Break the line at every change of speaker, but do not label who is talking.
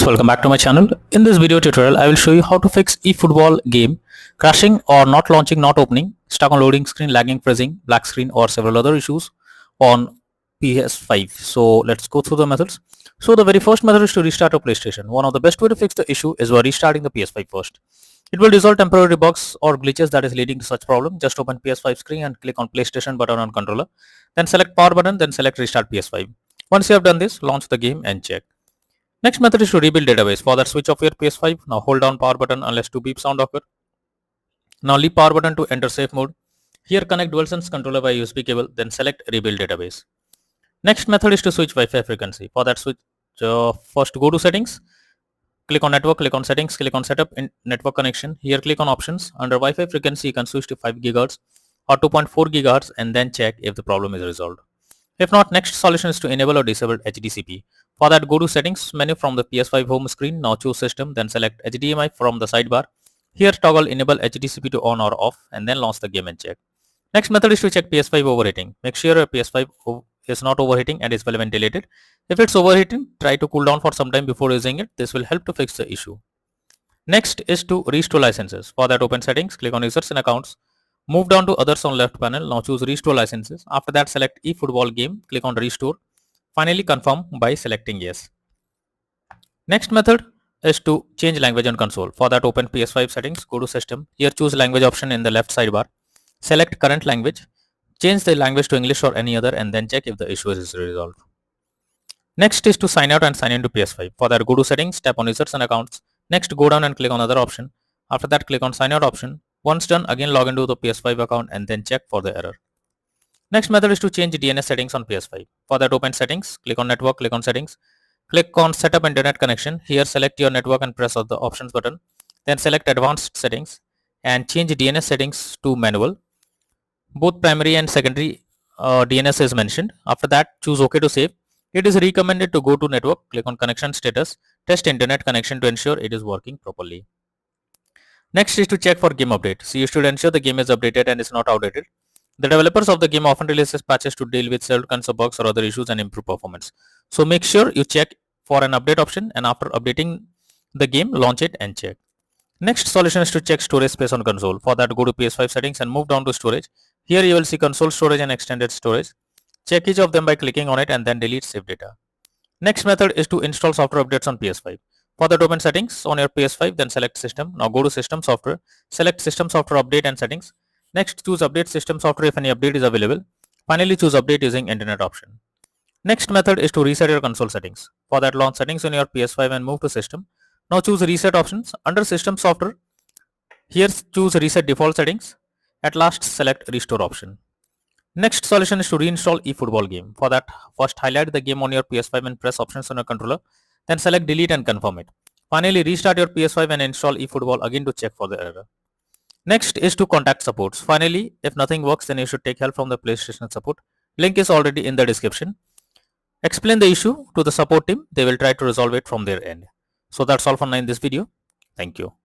welcome back to my channel. In this video tutorial, I will show you how to fix eFootball game crashing or not launching, not opening, stuck on loading screen, lagging, freezing, black screen or several other issues on PS5. So let's go through the methods. So the very first method is to restart your PlayStation. One of the best way to fix the issue is by restarting the PS5 first. It will resolve temporary bugs or glitches that is leading to such problem. Just open PS5 screen and click on PlayStation button on controller. Then select power button, then select restart PS5. Once you have done this, launch the game and check. Next method is to rebuild database. For that, switch off your PS5. Now hold down power button unless 2 beep sound occur. Now leave power button to enter safe mode. Here connect DualSense controller by USB cable, then select rebuild database. Next method is to switch Wi-Fi frequency. For that, switch first go to settings. Click on network, click on settings, click on setup in network connection. Here click on options. Under Wi-Fi frequency, you can switch to 5 GHz or 2.4 GHz and then check if the problem is resolved. If not, next solution is to enable or disable HDCP. For that, go to settings menu from the PS5 home screen. Now choose system, then select HDMI from the sidebar. Here toggle enable HDCP to on or off and then launch the game and check. Next method is to check PS5 overheating. Make sure your PS5 is not overheating and is well ventilated. If it's overheating, try to cool down for some time before using it. This will help to fix the issue. Next is to restore licenses. For that, open settings, click on users and accounts. Move down to others on left panel. Now choose restore licenses. After that, select eFootball game. Click on restore. Finally confirm by selecting yes. Next method is to change language on console. For that, open PS5 settings. Go to system. Here choose language option in the left sidebar. Select current language. Change the language to English or any other and then check if the issue is resolved. Next is to sign out and sign into PS5. For that, go to settings. Tap on users and accounts. Next, go down and click on other option. After that, click on sign out option. Once done, again log into the PS5 account and then check for the error. Next method is to change DNS settings on PS5. For that, open settings, click on network, click on settings, click on setup internet connection. Here select your network and press on the options button. Then select advanced settings and change DNS settings to manual. Both primary and secondary DNS is mentioned. After that, choose OK to save. It is recommended to go to network, click on connection status, test internet connection to ensure it is working properly. Next is to check for game update. So you should ensure the game is updated and is not outdated. The developers of the game often releases patches to deal with several kinds of bugs or other issues and improve performance. So make sure you check for an update option and after updating the game, launch it and check. Next solution is to check storage space on console. For that, go to PS5 settings and move down to storage. Here you will see console storage and extended storage. Check each of them by clicking on it and then delete saved data. Next method is to install software updates on PS5. For that, open settings on your PS5, then select system. Now go to system software, select system software update and settings. Next, choose update system software if any update is available. Finally, choose update using internet option. Next method is to reset your console settings. For that, launch settings on your PS5 and move to system. Now choose reset options. Under system software, here choose reset default settings. At last, select restore option. Next solution is to reinstall eFootball game. For that, first highlight the game on your PS5 and press options on your controller. Then select delete and confirm it. Finally, restart your PS5 and install eFootball again to check for the error. Next is to contact supports. Finally, if nothing works, then you should take help from the PlayStation support. Link is already in the description. Explain the issue to the support team. They will try to resolve it from their end. So that's all for now in this video. Thank you.